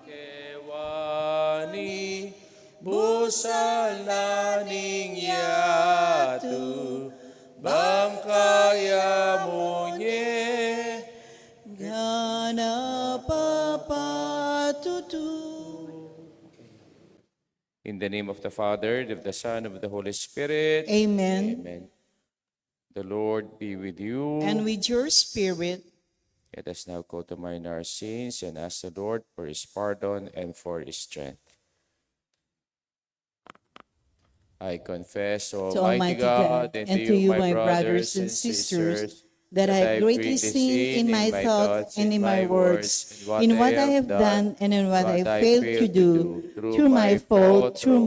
Kewani busal naning yatu bangkaya munye gana papatutu. In the name of the Father, of the Son, of the Holy Spirit. Amen. Amen. The Lord be with you. And with your spirit. Let us now go to mind our sins and ask the Lord for His pardon and for His strength. I confess to Almighty God and to you, my brothers and sisters, that I have greatly sinned in my thoughts and in my words, in what I have done and in what I failed to do, through my fault, through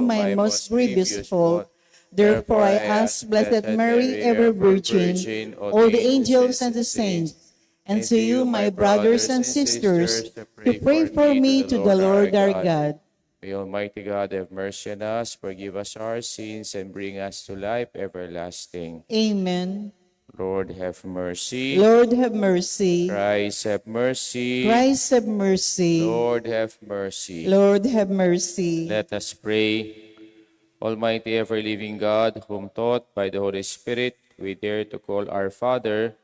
my most grievous fault. Therefore I ask Blessed Mary, ever Virgin, all the angels and the saints, and to you, my brothers and sisters, to pray for me to the Lord our God. May Almighty God have mercy on us, forgive us our sins, and bring us to life everlasting. Amen. Lord, have mercy. Lord, have mercy. Christ, have mercy. Christ, have mercy. Lord, have mercy. Lord, have mercy. Let us pray. Almighty ever-living God, whom taught by the Holy Spirit we dare to call our Father,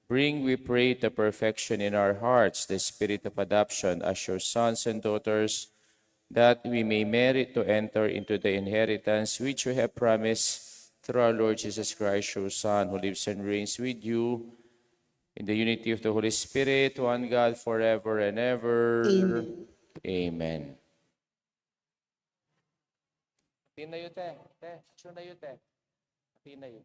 bring, we pray, to perfection in our hearts the spirit of adoption as your sons and daughters, that we may merit to enter into the inheritance which you have promised through our Lord Jesus Christ, your Son, who lives and reigns with you in the unity of the Holy Spirit, one God, forever and ever. Amen. Amen. Tinayo te. Action na yun te. Tinayo.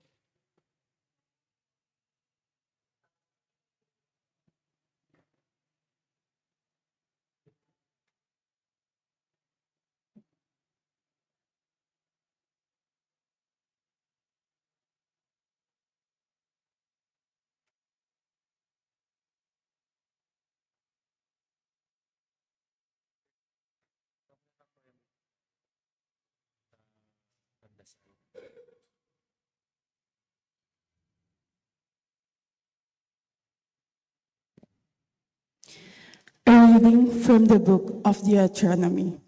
A reading from the book of Deuteronomy.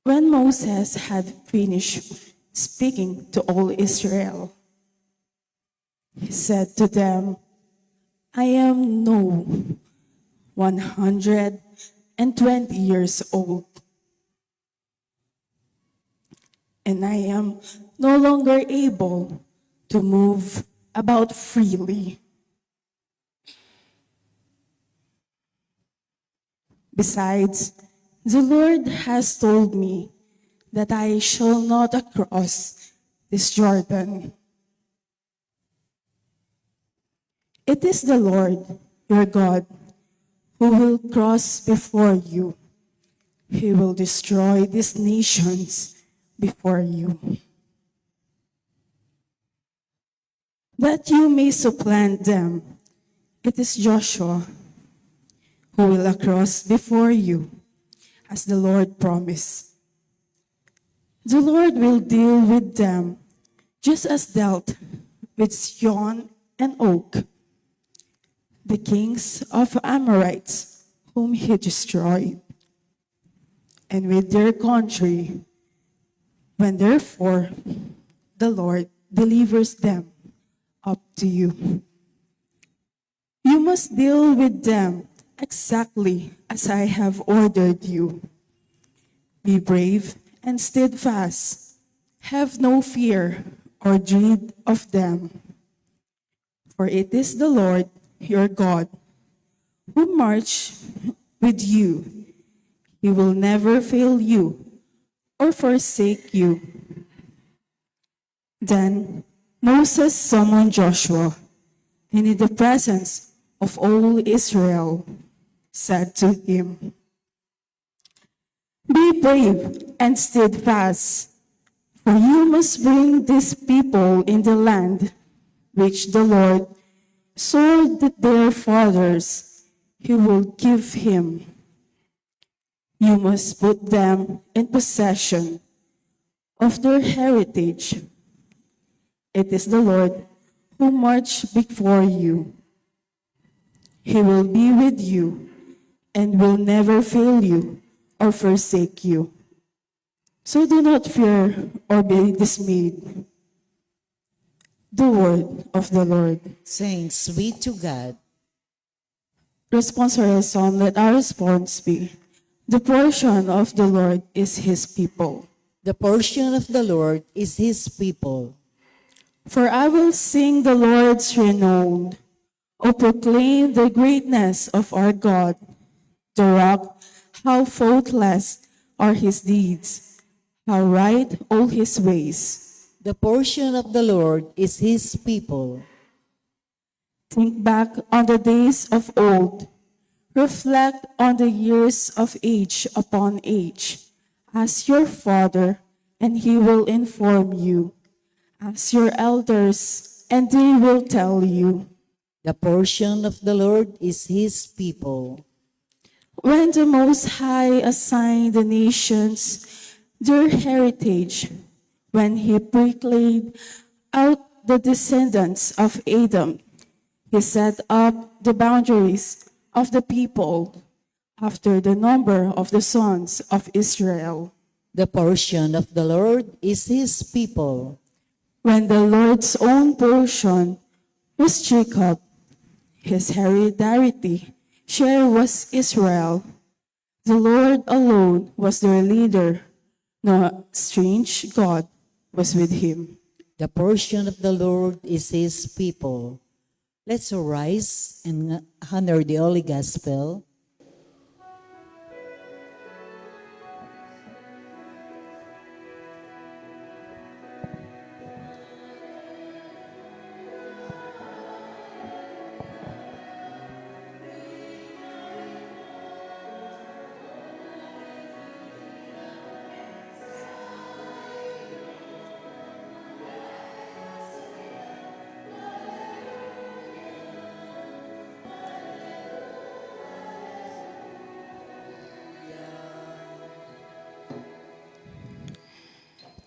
When Moses had finished speaking to all Israel, he said to them, I am now 120 years old, and I am no longer able to move about freely. Besides, the Lord has told me that I shall not cross this Jordan. It is the Lord, your God, who will cross before you. He will destroy these nations before you, that you may supplant them. It is Joshua who will cross before you, as the Lord promised. The Lord will deal with them just as dealt with Sihon and Og, the kings of Amorites, whom he destroyed, and with their country, when therefore the Lord delivers them up to you. You must deal with them exactly as I have ordered you. Be brave and steadfast. Have no fear or dread of them. For it is the Lord your God who marches with you. He will never fail you or forsake you. Then Moses summoned Joshua, and in the presence of all Israel, said to him, Be brave and steadfast, for you must bring these people in the land which the Lord swore that their fathers he will give him. You must put them in possession of their heritage. It is the Lord who marched before you. He will be with you and will never fail you or forsake you. So do not fear or be dismayed. The word of the Lord. Thanks be to God. Responsorial Psalm, let our response be, the portion of the Lord is his people. The portion of the Lord is his people. For I will sing the Lord's renown, O proclaim the greatness of our God, the rock, how faultless are his deeds, how right all his ways. The portion of the Lord is his people. Think back on the days of old. Reflect on the years of age upon age. Ask your father, and he will inform you. Ask your elders, and they will tell you. The portion of the Lord is his people. When the Most High assigned the nations their heritage, when he proclaimed out the descendants of Adam, he set up the boundaries of the people after the number of the sons of Israel. The portion of the Lord is his people. When the Lord's own portion was Jacob, his hereditary share was Israel. The Lord alone was their leader. No strange God was with him. The portion of the Lord is his people. Let's arise and honor the Holy Gospel.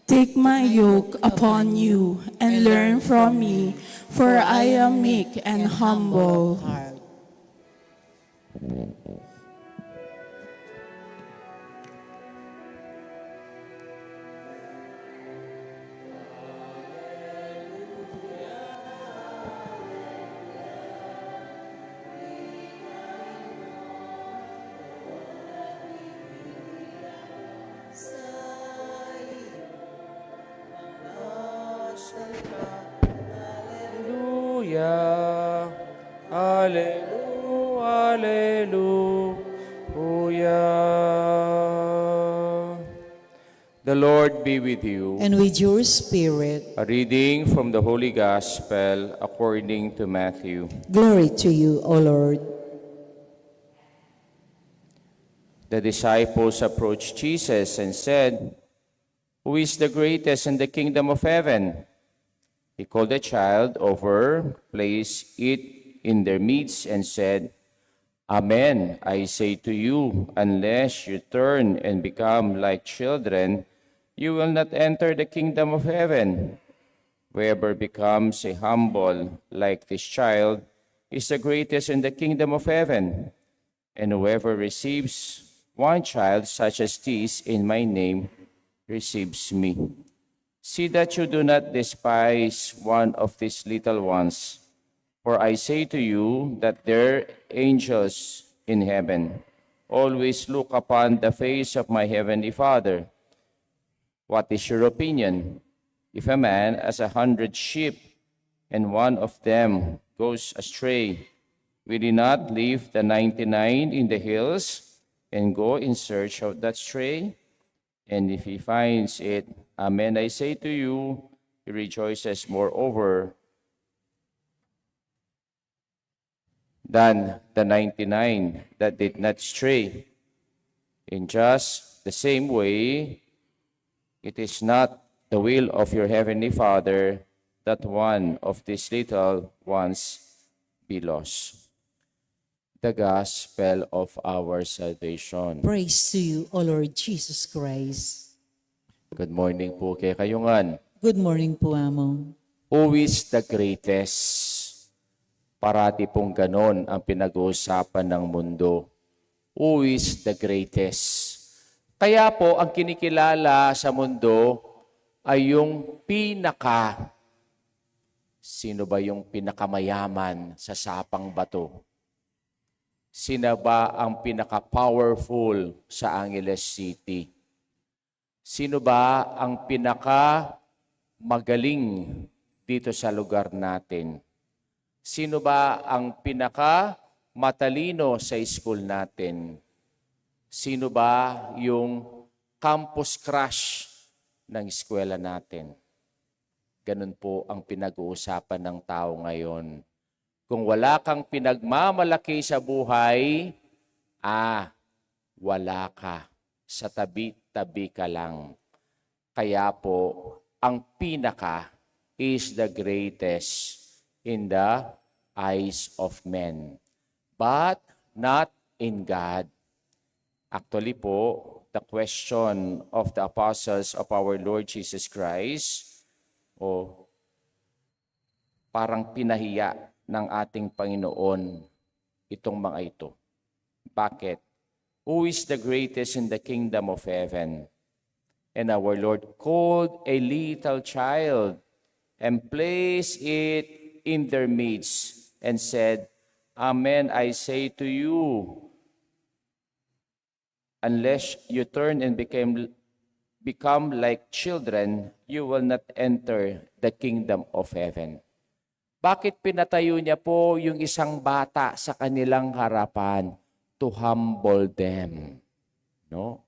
Take my yoke upon you and learn from me, for I am meek and humble. Heart. Hallelujah. Hallelujah. The Lord be with you. And with your spirit, A reading from the Holy Gospel according to Matthew. glory to you, O Lord. The disciples approached Jesus and said, "Who is the greatest in the kingdom of heaven?" He called a child over, placed it in their midst, and said, "Amen, I say to you, unless you turn and become like children, you will not enter the kingdom of heaven. Whoever becomes a humble like this child is the greatest in the kingdom of heaven. And whoever receives one child such as this in my name receives me. See that you do not despise one of these little ones, for I say to you that their angels in heaven always look upon the face of my heavenly Father. What is your opinion? If a man has 100 sheep and one of them goes astray, will he not leave the 99 in the hills and go in search of that stray? And if he finds it, amen, I say to you, he rejoices moreover than the 99 that did not stray. In just the same way, it is not the will of your heavenly Father that one of these little ones be lost. The gospel of our salvation. Praise to you, O Lord Jesus Christ. Good morning po kay Kayungan. Good morning po, Amo. Who is the greatest? Parati pong ganon ang pinag-uusapan ng mundo. Who is the greatest? Kaya po, ang kinikilala sa mundo ay yung pinaka. Sino ba yung pinakamayaman sa Sapang Bato? Sino ba ang pinaka-powerful sa Angeles City? Sino ba ang pinaka-magaling dito sa lugar natin? Sino ba ang pinaka-matalino sa school natin? Sino ba yung campus crush ng eskwela natin? Ganun po ang pinag-uusapan ng tao ngayon. Kung wala kang pinagmamalaki sa buhay, wala ka. Sa tabi-tabi ka lang. Kaya po, ang pinaka is the greatest in the eyes of men, but not in God. Actually po, the question of the apostles of our Lord Jesus Christ, parang pinahiya ng ating Panginoon itong mga ito. Bakit? Who is the greatest in the kingdom of heaven? And our Lord called a little child and placed it in their midst and said, Amen, I say to you, unless you turn and become like children, you will not enter the kingdom of heaven. Bakit pinatayo niya po yung isang bata sa kanilang harapan? To humble them. No?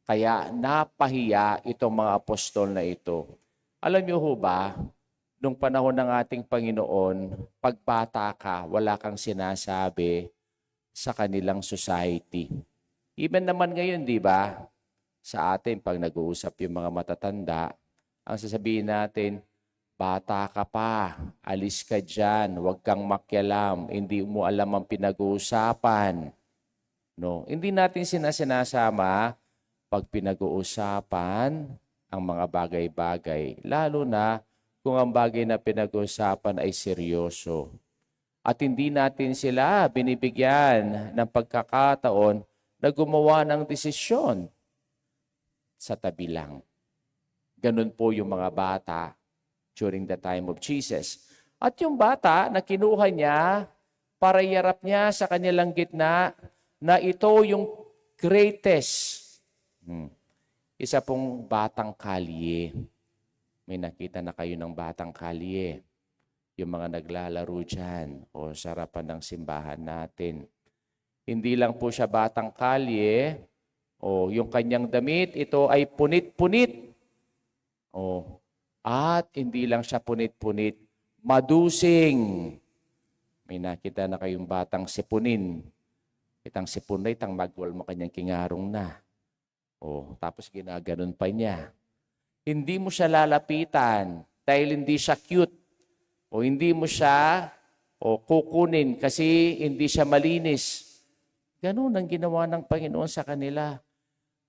Kaya napahiya itong mga apostol na ito. Alam niyo ho ba, nung panahon ng ating Panginoon, pag bata ka, wala kang sinasabi sa kanilang society. Even naman ngayon, di ba? Sa atin, pag nag-uusap yung mga matatanda, ang sasabihin natin, bata ka pa, alis ka dyan, huwag kang makialam, hindi mo alam ang pinag-uusapan. No? Hindi natin sinasama pag pinag-uusapan ang mga bagay-bagay, lalo na kung ang bagay na pinag-uusapan ay seryoso. At hindi natin sila binibigyan ng pagkakataon na gumawa ng desisyon sa tabi lang. Ganun po yung mga bata during the time of Jesus. At yung bata na kinuha niya para iharap niya sa kanilang gitna na ito yung greatest. Isa pong batang kalye. May nakita na kayo ng batang kalye. Yung mga naglalaro dyan o sa harapan ng simbahan natin. Hindi lang po siya batang kalye, yung kanyang damit, ito ay punit-punit. At hindi lang siya punit-punit, madusing. May nakita na kayong batang sipunin. Itang sipun na, itang magwal mo kanyang kingarong na. Tapos ginaganon pa niya. Hindi mo siya lalapitan dahil hindi siya cute. Hindi mo siya kukunin kasi hindi siya malinis. Ganun ang ginawa ng Panginoon sa kanila.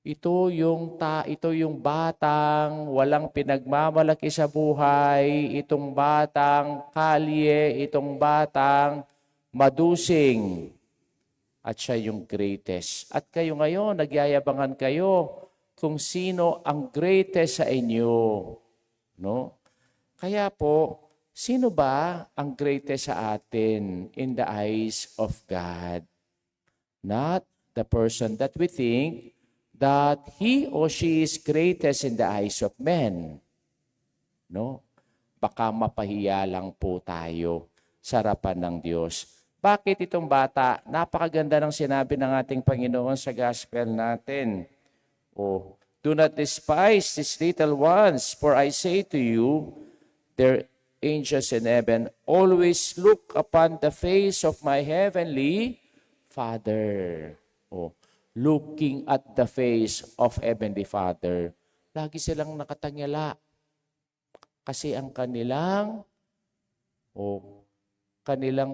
Ito yung batang walang pinagmamalaki sa buhay, itong batang kalye, itong batang madusing. At siya yung greatest. At kayo ngayon, nagyayabangan kayo kung sino ang greatest sa inyo. No? Kaya po, sino ba ang greatest sa atin in the eyes of God? Not the person that we think that he or she is greatest in the eyes of men. No? Baka mapahiya lang po tayo sa harapan ng Diyos. Bakit itong bata? Napakaganda ng sinabi ng ating Panginoon sa gospel natin. Do not despise these little ones, for I say to you, their angels in heaven always look upon the face of my heavenly Father. Looking at the face of Heavenly Father. Lagi silang nakatanyala. Kasi ang kanilang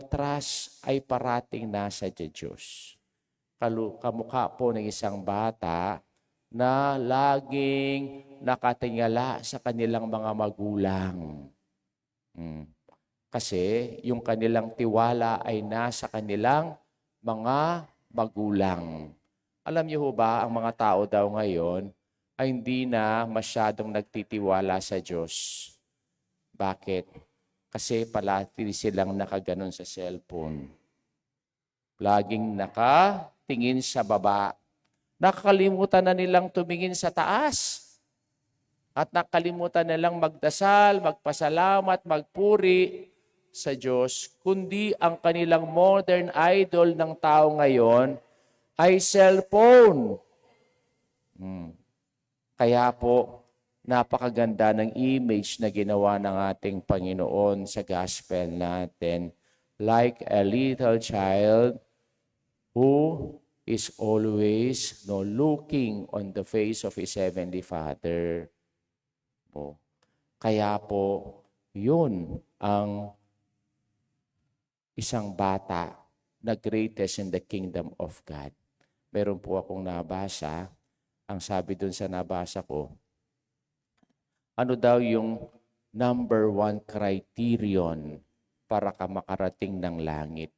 trust ay parating nasa Diyos. Kamukha po ng isang bata na laging nakatingala sa kanilang mga magulang. Kasi yung kanilang tiwala ay nasa kanilang mga magulang. Alam niyo ho ba, ang mga tao daw ngayon ay hindi na masyadong nagtitiwala sa Diyos. Bakit? Kasi palagi silang nakaganon sa cellphone. Laging nakatingin sa baba. Nakakalimutan na nilang tumingin sa taas. At nakalimutan nilang magdasal, magpasalamat, magpuri sa Diyos. Kundi ang kanilang modern idol ng tao ngayon ay cellphone. Kaya po, napakaganda ng image na ginawa ng ating Panginoon sa gospel natin. Like a little child who is always looking on the face of His Heavenly Father. Kaya po, yun ang isang bata na greatest in the kingdom of God. Meron po akong nabasa. Ang sabi dun sa nabasa ko, ano daw yung number 1 criterion para ka makarating ng langit?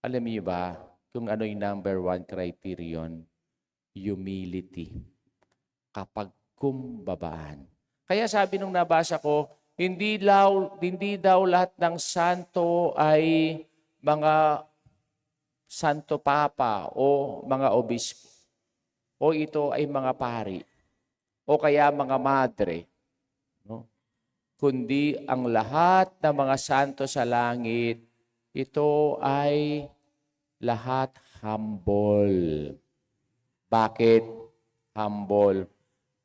Alam niyo ba kung ano yung number 1 criterion? Humility. Kapagkumbabaan. Kaya sabi nung nabasa ko, hindi daw lahat ng santo ay mga santo papa o mga obispo. O ito ay mga pari. O kaya mga madre. No? Kundi ang lahat ng mga santo sa langit, ito ay lahat humble. Bakit humble?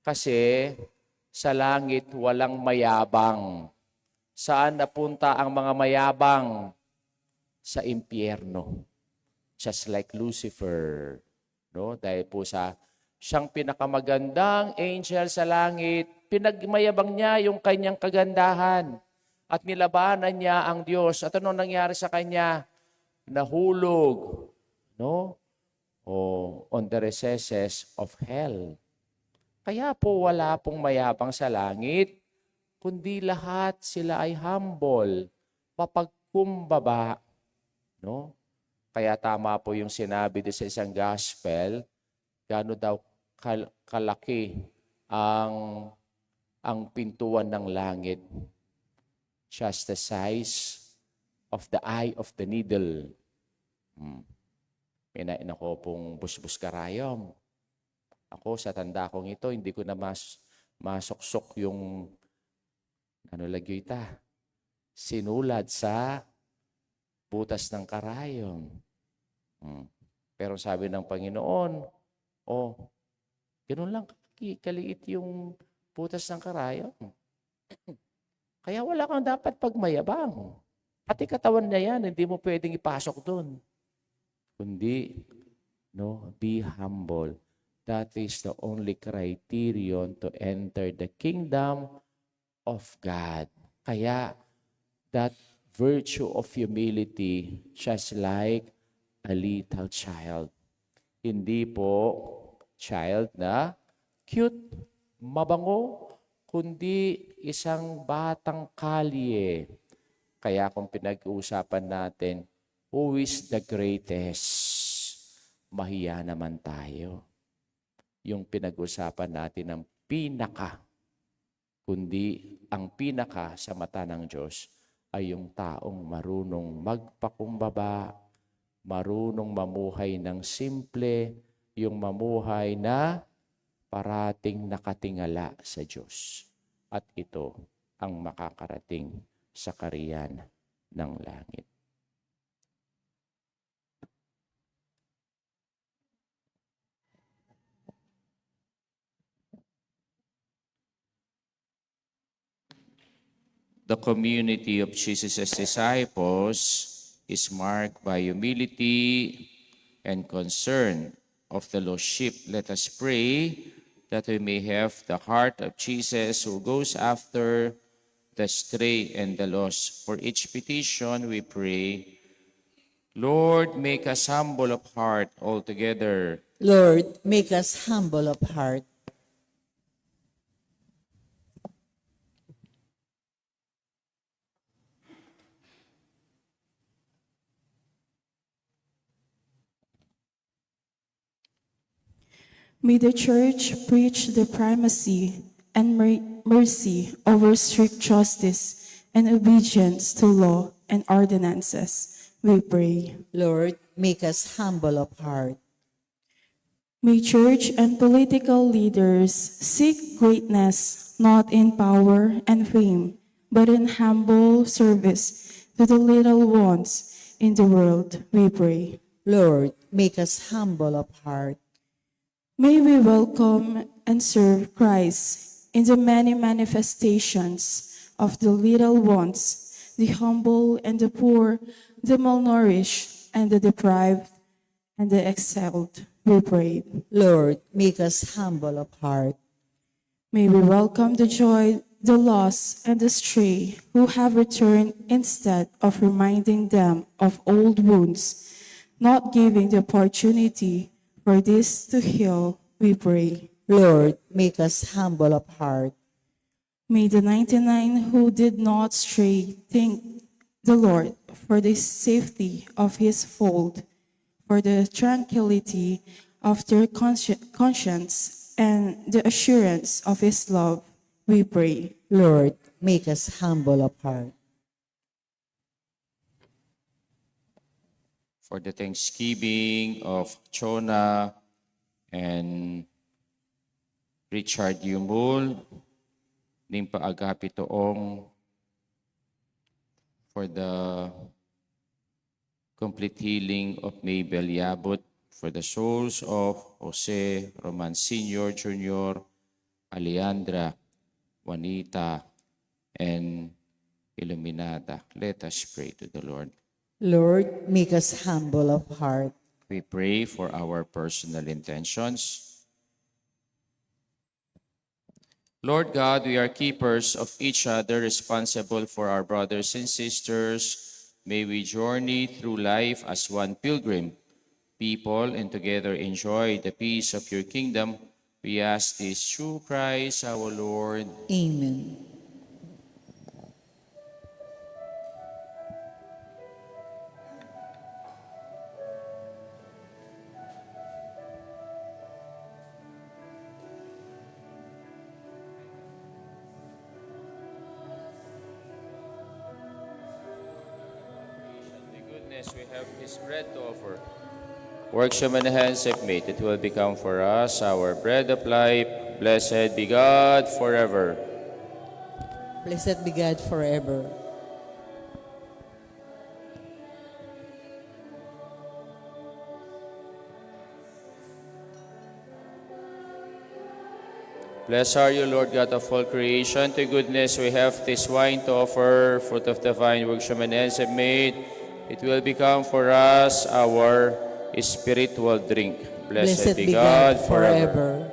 Kasi sa langit walang mayabang. Saan napunta ang mga mayabang? Sa impyerno. Just like Lucifer. No? Dahil po siyang pinakamagandang angel sa langit, pinagmayabang niya yung kanyang kagandahan at nilabanan niya ang Diyos. At ano nangyari sa kanya? Nahulog, no? On the recesses of hell. Kaya po wala pong mayabang sa langit, kundi lahat sila ay humble, mapagkumbaba, no? Kaya tama po yung sinabi din sa isang gospel, gaano daw kalaki ang pintuan ng langit. Just the size of the eye of the needle. Inain ako pong busbus karayom. Ako sa tanda kong ito, hindi ko na masuksok yung sinulad sa butas ng karayom. Pero sabi ng Panginoon, ganun lang kaliit yung butas ng karayom. Kaya wala kang dapat pagmayabang. Pati katawan na yan, hindi mo pwedeng ipasok doon. Kundi, be humble. That is the only criterion to enter the kingdom of God. Kaya, that virtue of humility, just like a little child. Hindi po child na cute, mabango, kundi isang batang kalye. Kaya kung pinag-uusapan natin, who is the greatest? Mahiya naman tayo. Yung pinag-usapan natin ng pinaka, kundi ang pinaka sa mata ng Diyos ay yung taong marunong magpakumbaba, marunong mamuhay ng simple, yung mamuhay na parating nakatingala sa Diyos. At ito ang makakarating sa kariyan ng langit. The community of Jesus' disciples is marked by humility and concern of the lost sheep. Let us pray that we may have the heart of Jesus who goes after the stray and the lost. For each petition we pray, Lord, make us humble of heart altogether. Lord, make us humble of heart. May the Church preach the primacy and mercy over strict justice and obedience to law and ordinances. We pray. Lord, make us humble of heart. May church and political leaders seek greatness not in power and fame, but in humble service to the little ones in the world. We pray. Lord, make us humble of heart. May we welcome and serve Christ in the many manifestations of the little ones, the humble and the poor, the malnourished and the deprived and the exiled. We pray. Lord, make us humble of heart. May we welcome the joy, the lost, and the stray who have returned instead of reminding them of old wounds, not giving the opportunity for this to heal. We pray. Lord, make us humble of heart. May the 99 who did not stray thank the Lord for the safety of his fold, for the tranquility of their conscience, and the assurance of his love. We pray. Lord, make us humble of heart. For the thanksgiving of Chona and Richard Yumul, ning paagapi toong for the complete healing of Mabel Yabut, for the souls of Jose Roman Sr., Jr., Alejandra, Juanita, and Iluminada. Let us pray to the Lord. Lord, make us humble of heart. We pray for our personal intentions. Lord God, we are keepers of each other, responsible for our brothers and sisters. May we journey through life as one pilgrim, people, and together enjoy the peace of your kingdom. We ask this through Christ our Lord. Amen. We have His bread to offer. Works your many hands have made, it will become for us our bread of life. Blessed be God forever. Blessed be God forever. Blessed are you, Lord God of all creation. To goodness we have this wine to offer, fruit of the vine, works your many hands have made. It will become for us our spiritual drink. Blessed be God forever.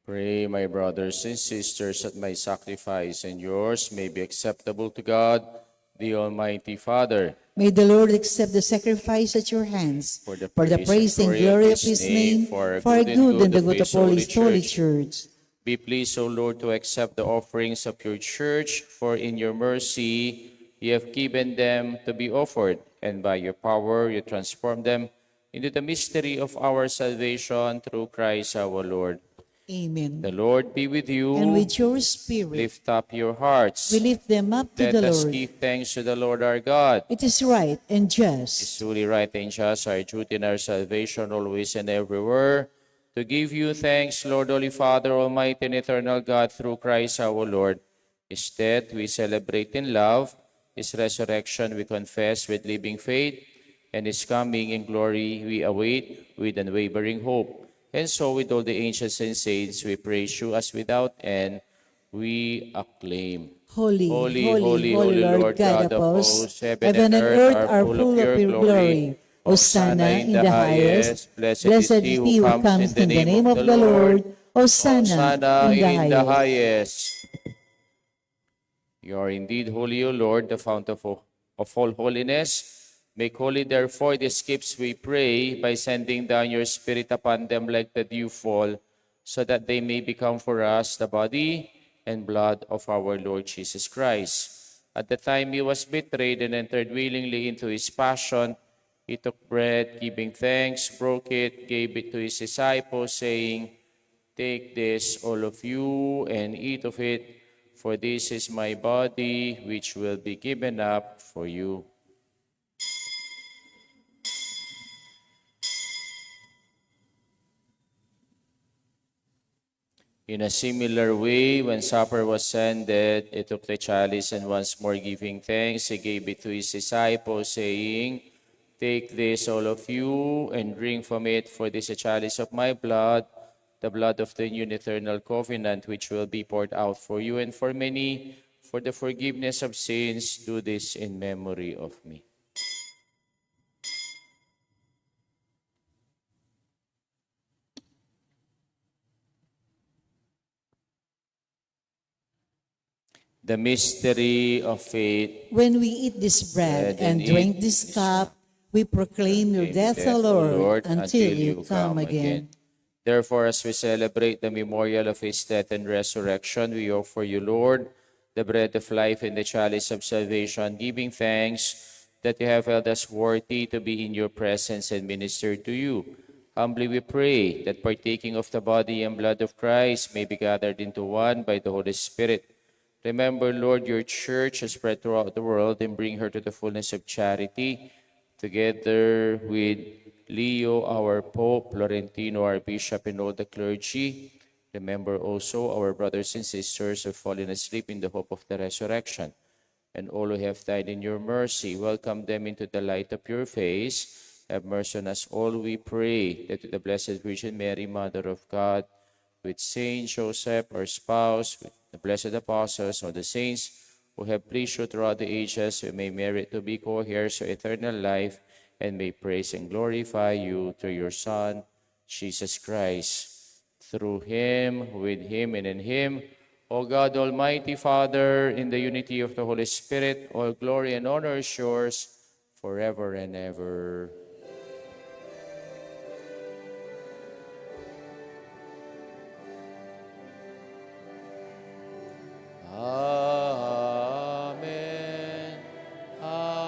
Pray, my brothers and sisters, that my sacrifice and yours may be acceptable to God, the Almighty Father. May the Lord accept the sacrifice at your hands for the praise and glory of his name, for our good and the good of all his holy church. Be pleased, O Lord, to accept the offerings of your church, for in your mercy you have given them to be offered, and by your power you transform them into the mystery of our salvation through Christ our Lord. Amen. The Lord be with you. And with your spirit, Lift up your hearts. we lift them up to Let the us Lord. give thanks to the Lord our God. It is right and It's just, truly right and just, our duty and our salvation, always and everywhere, to give you thanks, Lord, Holy Father, Almighty and eternal God, through Christ our Lord. His death we celebrate in love, His resurrection we confess with living faith, and His coming in glory we await with unwavering hope. And so with all the angels and saints we praise you as without end we acclaim. Holy, Holy, holy, holy Lord God of hosts, heaven and earth are full of your glory. Hosanna in the highest. Blessed is he who comes in the name of the Lord. Hosanna in the highest. highest. You are indeed holy, O Lord, the fount of all holiness. Make holy, therefore, these gifts, we pray, by sending down your Spirit upon them like the dew fall, so that they may become for us the body and blood of our Lord Jesus Christ. At the time he was betrayed and entered willingly into his passion, he took bread, giving thanks, broke it, gave it to his disciples, saying, "Take this, all of you, and eat of it, for this is my body, which will be given up for you." In a similar way, when supper was ended, he took the chalice, and once more giving thanks, he gave it to his disciples, saying, "Take this, all of you, and drink from it, for this is a chalice of my blood, the blood of the new and eternal covenant, which will be poured out for you and for many, for the forgiveness of sins. Do this in memory of me." The mystery of faith. When we eat this bread and drink this cup, we proclaim your death, O Lord, until you come again. Therefore, as we celebrate the memorial of his death and resurrection, we offer you, Lord, the bread of life and the chalice of salvation, giving thanks that you have held us worthy to be in your presence and minister to you. Humbly we pray that partaking of the body and blood of Christ may be gathered into one by the Holy Spirit. Remember, Lord, your church has spread throughout the world, and bring her to the fullness of charity, together with Leo, our Pope, Florentino, our Bishop, and all the clergy. Remember also our brothers and sisters who have fallen asleep in the hope of the resurrection, and all who have died in your mercy. Welcome them into the light of your face. Have mercy on us all, we pray, that with the Blessed Virgin Mary, Mother of God, with Saint Joseph, our spouse, with the blessed apostles, or the saints who have pleased you throughout the ages, we may merit to be co-heirs of eternal life, and may praise and glorify you through your Son, Jesus Christ. Through him, with him, and in him, O God, Almighty Father, in the unity of the Holy Spirit, all glory and honor is yours forever and ever. Amen. Amen.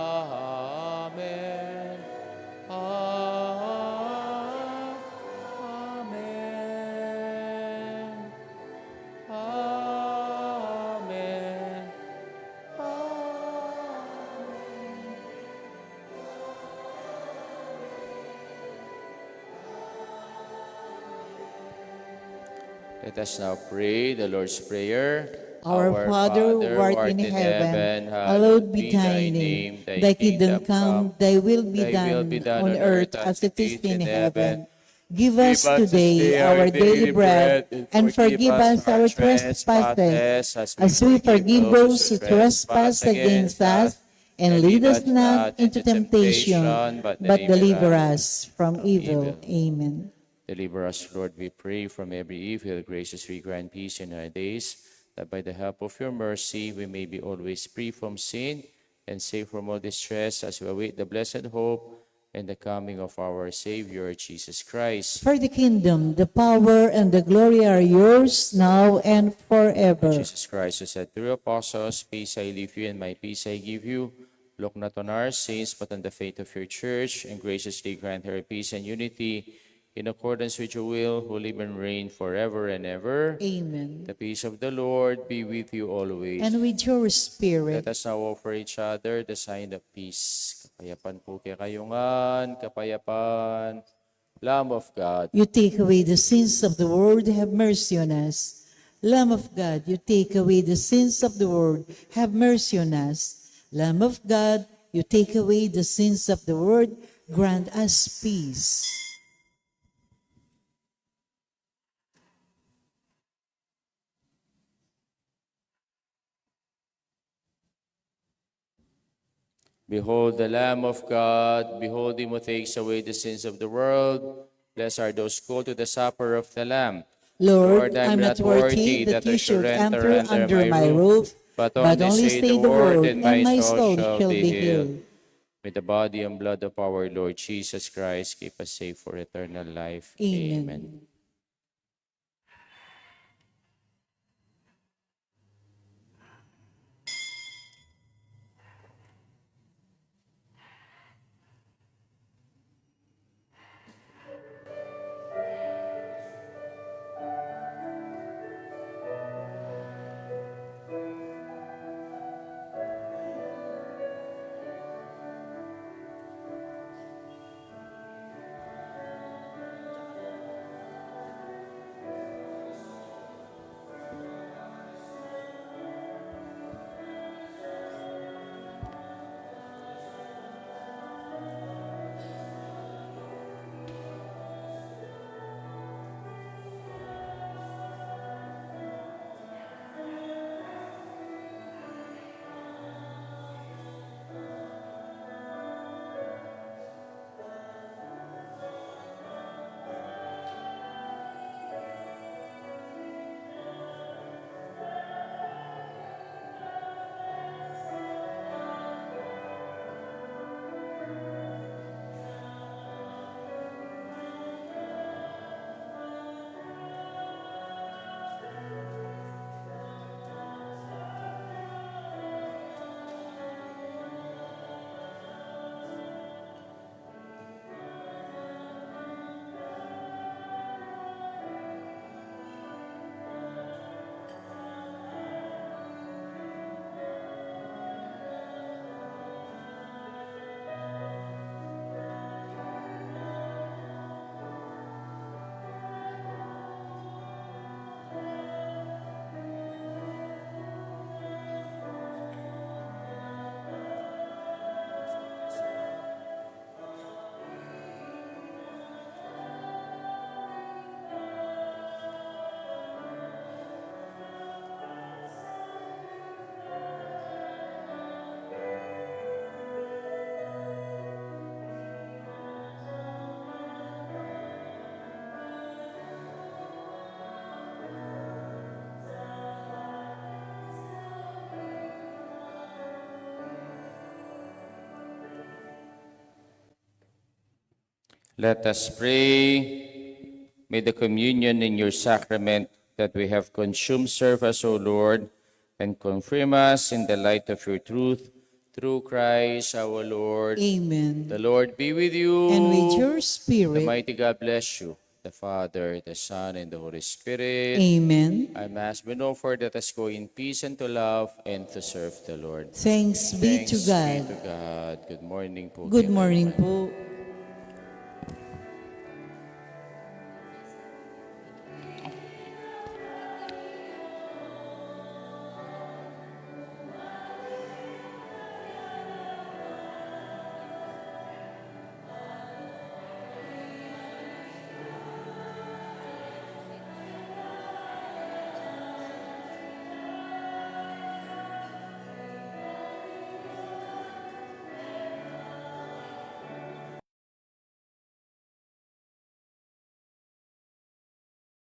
Amen. Amen. Let us now pray the Lord's Prayer. Our Father, who art in heaven, hallowed be thy name. Thy kingdom come, thy will be done on earth as it is in heaven. Give us today our daily bread, and forgive us our trespasses, as we forgive those who trespass against us. And lead us not into temptation, but deliver us from evil. Amen. Deliver us, Lord, we pray, from every evil. Graciously grant peace in our days, that by the help of your mercy we may be always free from sin and safe from all distress, as we await the blessed hope and the coming of our Savior, Jesus Christ. For the kingdom, the power, and the glory are yours, now and forever. Jesus Christ, who said through apostles, "Peace I leave you, and my peace I give you," look not on our sins, but on the faith of your church, and graciously grant her peace and unity in accordance with your will, who live and reign forever and ever. Amen. The peace of the Lord be with you always. And with your spirit. Let us now offer each other the sign of peace. Kapayapan po kay kayungan, kapayapan, Lamb of God. You take away the sins of the world, have mercy on us. Lamb of God, you take away the sins of the world, have mercy on us. Lamb of God, you take away the sins of the world, grant us peace. Behold the Lamb of God, behold him who takes away the sins of the world. Blessed are those called to the supper of the Lamb. Lord, I'm not worthy that you should enter under my roof, but only say the word, and my soul shall be healed. With the body and blood of our Lord Jesus Christ, keep us safe for eternal life. Amen. Let us pray. May the communion in your sacrament that we have consumed serve us, O Lord, and confirm us in the light of your truth, through Christ our Lord. Amen. The Lord be with you. And with your The spirit. mighty God bless you, the Father, the Son, and the Holy Spirit. Amen. Our Mass been offered. Let us go in peace and to love and to serve the Lord. Thanks be to Thanks be God. to God. Good morning po. Good morning po.